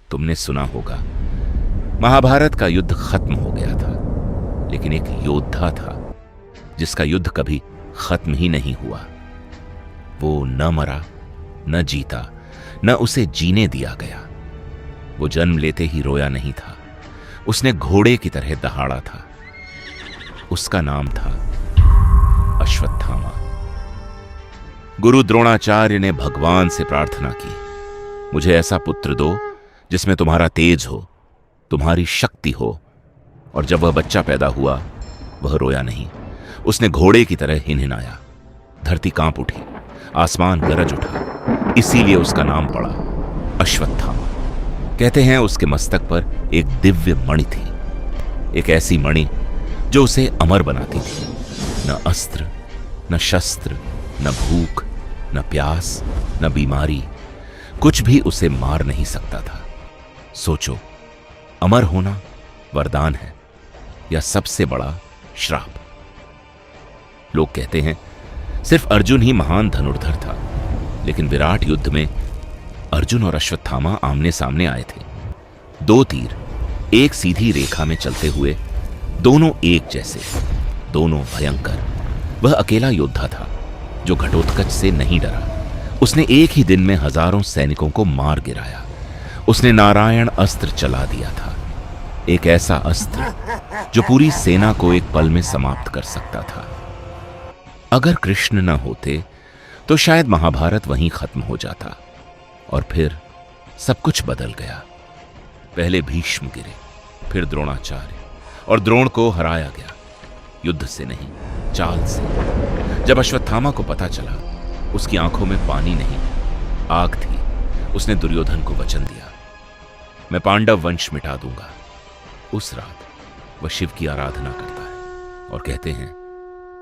तुमने सुना होगा, महाभारत का युद्ध खत्म हो गया था, लेकिन एक योद्धा था जिसका युद्ध कभी खत्म ही नहीं हुआ। वो न मरा, न जीता, न उसे जीने दिया गया। वो जन्म लेते ही रोया नहीं था, उसने घोड़े की तरह दहाड़ा था। उसका नाम था अश्वत्थामा। गुरु द्रोणाचार्य ने भगवान से प्रार्थना की, मुझे ऐसा पुत्र दो जिसमें तुम्हारा तेज हो, तुम्हारी शक्ति हो। और जब वह बच्चा पैदा हुआ, वह रोया नहीं, उसने घोड़े की तरह हिनहिनाया। धरती कांप उठी, आसमान गरज उठा, इसीलिए उसका नाम पड़ा अश्वत्थामा। कहते हैं उसके मस्तक पर एक दिव्य मणि थी, एक ऐसी मणि जो उसे अमर बनाती थी। न अस्त्र, न शस्त्र, न भूख, न प्यास, न बीमारी, कुछ भी उसे मार नहीं सकता था। सोचो, अमर होना वरदान है या सबसे बड़ा श्राप। लोग कहते हैं सिर्फ अर्जुन ही महान धनुर्धर था, लेकिन विराट युद्ध में अर्जुन और अश्वत्थामा आमने सामने आए थे। दो तीर एक सीधी रेखा में चलते हुए, दोनों एक जैसे, दोनों भयंकर। वह अकेला योद्धा था जो घटोत्कच से नहीं डरा। उसने एक ही दिन में हजारों सैनिकों को मार गिराया। उसने नारायण अस्त्र चला दिया था, एक ऐसा अस्त्र जो पूरी सेना को एक पल में समाप्त कर सकता था। अगर कृष्ण न होते तो शायद महाभारत वहीं खत्म हो जाता, और फिर सब कुछ बदल गया। पहले भीष्म गिरे, फिर द्रोणाचार्य, और द्रोण को हराया गया, युद्ध से नहीं, चाल से। जब अश्वत्थामा को पता चला, उसकी आंखों में पानी नहीं, आग थी। उसने दुर्योधन को वचन दिया, मैं पांडव वंश मिटा दूंगा। उस रात वह शिव की आराधना करता है, और कहते हैं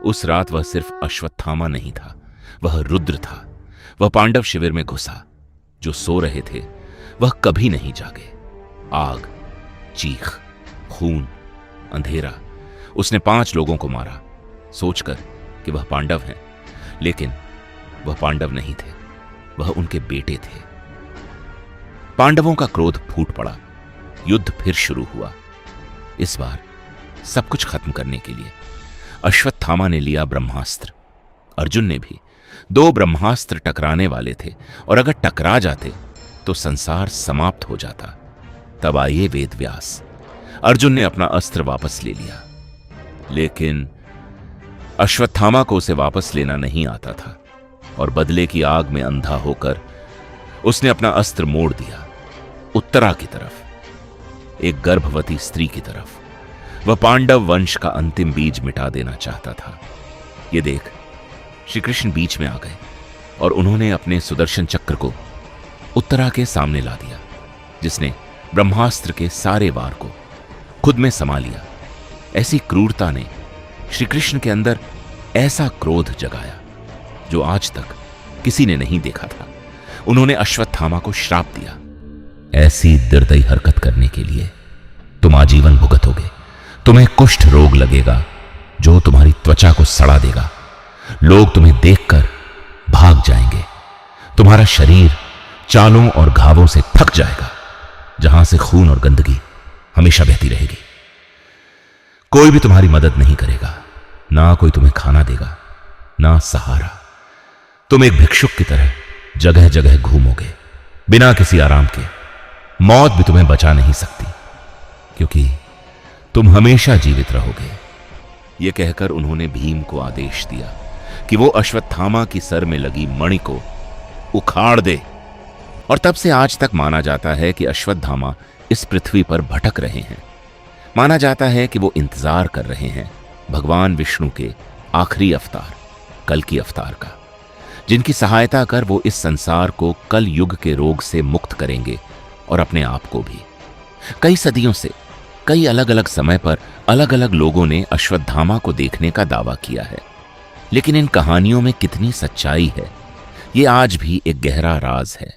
उस रात वह सिर्फ अश्वत्थामा नहीं था, वह रुद्र था। वह पांडव शिविर में घुसा। जो सो रहे थे वह कभी नहीं जागे। आग, चीख, खून, अंधेरा। उसने 5 लोगों को मारा, सोचकर कि वह पांडव हैं, लेकिन वह पांडव नहीं थे, वह उनके बेटे थे। पांडवों का क्रोध फूट पड़ा, युद्ध फिर शुरू हुआ। इस बार सब कुछ खत्म करने के लिए अश्वत्थामा ने लिया ब्रह्मास्त्र। अर्जुन ने भी। 2 ब्रह्मास्त्र टकराने वाले थे, और अगर टकरा जाते तो संसार समाप्त हो जाता। तब आए वेदव्यास। अर्जुन ने अपना अस्त्र वापस ले लिया, लेकिन अश्वत्थामा को उसे वापस लेना नहीं आता था, और बदले की आग में अंधा होकर उसने अपना अस्त्र मोड़ दिया उत्तरा की तरफ, एक गर्भवती स्त्री की तरफ। वह पांडव वंश का अंतिम बीज मिटा देना चाहता था। यह देख श्री कृष्ण बीच में आ गए, और उन्होंने अपने सुदर्शन चक्र को उत्तरा के सामने ला दिया, जिसने ब्रह्मास्त्र के सारे वार को खुद में समा लिया। ऐसी क्रूरता ने श्री कृष्ण के अंदर ऐसा क्रोध जगाया जो आज तक किसी ने नहीं देखा था। उन्होंने अश्वत्थामा को श्राप दिया, ऐसी निर्दयी हरकत करने के लिए तुम आजीवन भुगतोगे। तुम्हें कुष्ठ रोग लगेगा जो तुम्हारी त्वचा को सड़ा देगा। लोग तुम्हें देखकर भाग जाएंगे। तुम्हारा शरीर चालों और घावों से थक जाएगा, जहां से खून और गंदगी हमेशा बहती रहेगी। कोई भी तुम्हारी मदद नहीं करेगा, ना कोई तुम्हें खाना देगा, ना सहारा। तुम एक भिक्षुक की तरह जगह जगह घूमोगे, बिना किसी आराम के। मौत भी तुम्हें बचा नहीं सकती, क्योंकि तुम हमेशा जीवित रहोगे। यह कहकर उन्होंने भीम को आदेश दिया कि वो अश्वत्थामा की सर में लगी मणि को उखाड़ दे। और तब से आज तक माना जाता है कि अश्वत्थामा इस पृथ्वी पर भटक रहे हैं। माना जाता है कि वो इंतजार कर रहे हैं भगवान विष्णु के आखिरी अवतार, कल की अवतार का, जिनकी सहायता कर वो इस संसार को कल युग के रोग से मुक्त करेंगे, और अपने आप को भी। कई सदियों से कई अलग अलग समय पर अलग अलग लोगों ने अश्वत्थामा को देखने का दावा किया है, लेकिन इन कहानियों में कितनी सच्चाई है, ये आज भी एक गहरा राज है।